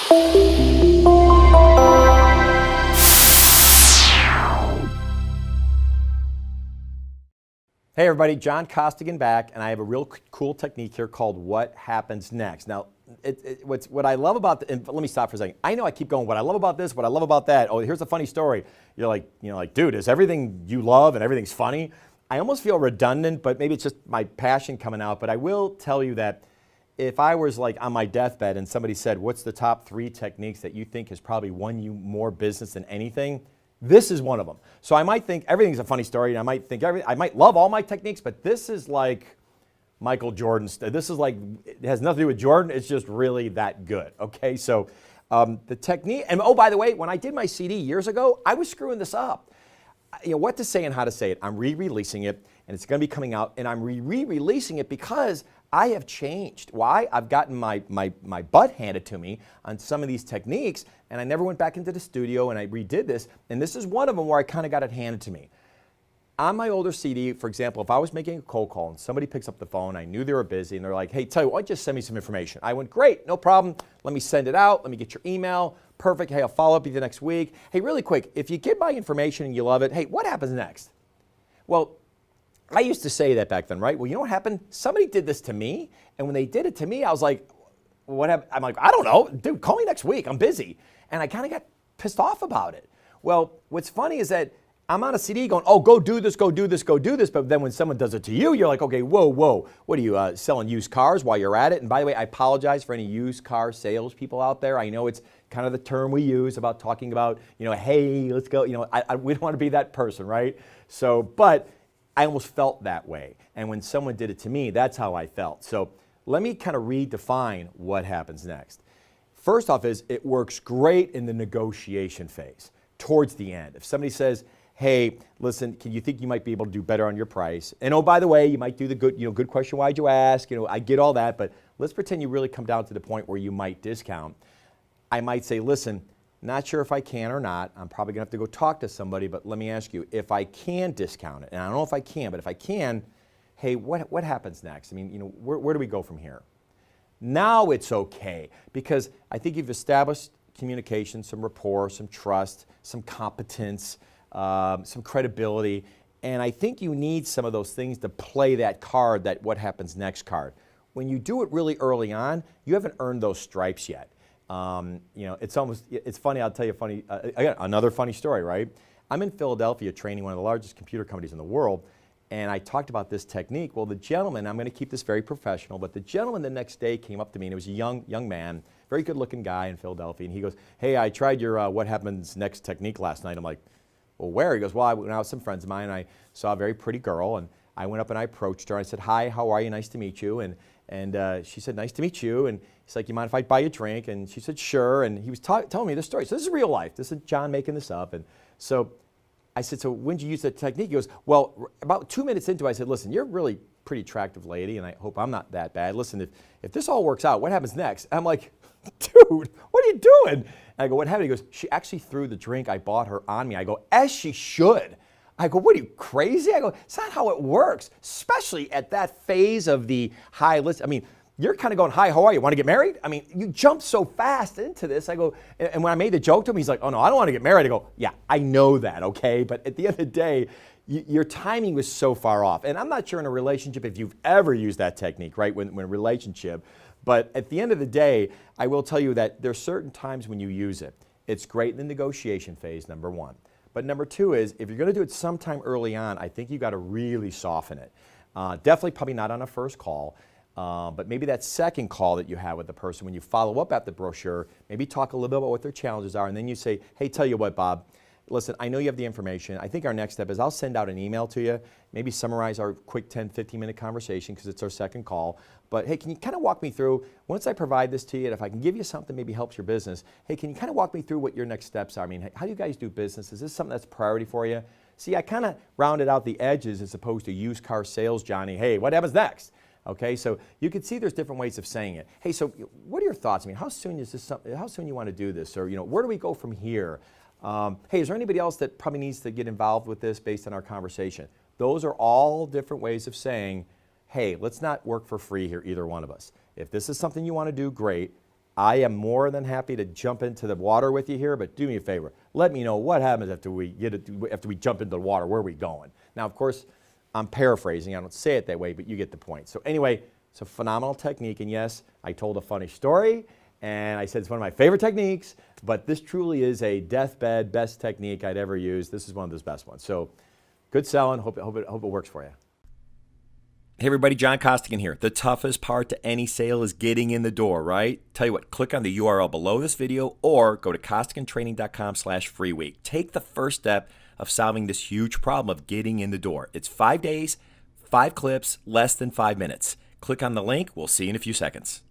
Hey everybody, John Costigan back, and I have a real cool technique here called What Happens Next. Now, what I love about, and let me stop for a second. I know I keep going, what I love about this, what I love about that. Oh, here's a funny story. You're like, dude, is everything you love and everything's funny? I almost feel redundant, but maybe it's just my passion coming out. But I will tell you that if I was like on my deathbed and somebody said, what's the top 3 techniques that you think has probably won you more business than anything? This is one of them. So I might think everything's a funny story, and I might think I might love all my techniques, but this is like Michael Jordan's. This is like, it has nothing to do with Jordan. It's just really that good. Okay, so the technique, and oh, by the way, when I did my CD years ago, I was screwing this up. What to say and how to say it. I'm re-releasing it, and it's going to be coming out, and I'm re-releasing it because I have changed. Why? I've gotten my butt handed to me on some of these techniques, and I never went back into the studio and I redid this, and this is one of them where I kind of got it handed to me. On my older CD, for example, if I was making a cold call and somebody picks up the phone, I knew they were busy, and they're like, hey, tell you what, just send me some information. I went, great, no problem. Let me send it out. Let me get your email. Perfect. Hey, I'll follow up with you next week. Hey, really quick, if you get my information and you love it, hey, what happens next? Well, I used to say that back then, right? Well, you know what happened? Somebody did this to me, and when they did it to me, I was like, what happened? I'm like, I don't know. Dude, call me next week. I'm busy. And I kind of got pissed off about it. Well, what's funny is that I'm on a CD going, oh, go do this, go do this, go do this. But then when someone does it to you, you're like, okay, whoa, whoa. What are you, selling used cars while you're at it? And by the way, I apologize for any used car salespeople out there. I know it's kind of the term we use about talking about, hey, let's go. We don't want to be that person, right? So, but I almost felt that way. And when someone did it to me, that's how I felt. So let me kind of redefine what happens next. First off is it works great in the negotiation phase, towards the end. If somebody says, hey, listen, can you think you might be able to do better on your price? And oh, by the way, you might do the good question, why'd you ask? I get all that, but let's pretend you really come down to the point where you might discount. I might say, listen, not sure if I can or not. I'm probably gonna have to go talk to somebody, but let me ask you, if I can discount it, and I don't know if I can, but if I can, hey, what happens next? I mean, where do we go from here? Now it's okay, because I think you've established communication, some rapport, some trust, some competence, some credibility, and I think you need some of those things to play that card, that what happens next card. When you do it really early on, you haven't earned those stripes yet. It's funny, I'll tell you again, another funny story, right? I'm in Philadelphia training one of the largest computer companies in the world, and I talked about this technique. Well, the gentleman, I'm going to keep this very professional, but the gentleman the next day came up to me, and it was a young man, very good-looking guy in Philadelphia, and he goes, hey, I tried your what happens next technique last night. I'm like, well, where? He goes, well, I went out with some friends of mine, and I saw a very pretty girl, and I went up and I approached her. I said, hi, how are you? Nice to meet you. And she said, nice to meet you. And he's like, you mind if I buy you a drink? And she said, sure. And he was telling me this story. So this is real life. This is John making this up. And so I said, so when did you use that technique? He goes, well, about 2 minutes into it, I said, listen, you're a really pretty attractive lady, and I hope I'm not that bad. Listen, if this all works out, what happens next? And I'm like, dude, what are you doing? And I go, what happened? He goes, she actually threw the drink I bought her on me. I go, as she should. I go, what are you, crazy? I go, it's not how it works, especially at that phase of the high list. I mean, you're kind of going, hi, how are you? Want to get married? I mean, you jump so fast into this. I go, and when I made the joke to him, he's like, oh no, I don't want to get married. I go, yeah, I know that, okay? But at the end of the day, your timing was so far off. And I'm not sure in a relationship if you've ever used that technique, right, when a relationship. But at the end of the day, I will tell you that there's certain times when you use it. It's great in the negotiation phase, number one. But number two is, if you're going to do it sometime early on, I think you got to really soften it. Definitely probably not on a first call, but maybe that second call that you have with the person, when you follow up at the brochure, maybe talk a little bit about what their challenges are, and then you say, hey, tell you what, Bob, listen, I know you have the information. I think our next step is I'll send out an email to you, maybe summarize our quick 10, 15-minute conversation because it's our second call. But hey, can you kind of walk me through, once I provide this to you, and if I can give you something maybe helps your business, hey, can you kind of walk me through what your next steps are? I mean, how do you guys do business? Is this something that's a priority for you? See, I kind of rounded out the edges as opposed to used car sales, Johnny. Hey, what happens next? Okay, so you can see there's different ways of saying it. Hey, so what are your thoughts? I mean, how soon is this? How soon you want to do this? Or where do we go from here? Hey, is there anybody else that probably needs to get involved with this based on our conversation? Those are all different ways of saying, hey, let's not work for free here, either one of us. If this is something you want to do, great. I am more than happy to jump into the water with you here, but do me a favor. Let me know what happens after we jump into the water. Where are we going? Now, of course, I'm paraphrasing. I don't say it that way, but you get the point. So anyway, it's a phenomenal technique. And yes, I told a funny story, and I said it's one of my favorite techniques, but this truly is a deathbed best technique I'd ever used. This is one of those best ones. So good selling. Hope it works for you. Hey everybody, John Costigan here. The toughest part to any sale is getting in the door, right? Tell you what, click on the URL below this video or go to costigantraining.com/free week. Take the first step of solving this huge problem of getting in the door. It's 5 days, 5 clips, less than 5 minutes. Click on the link. We'll see you in a few seconds.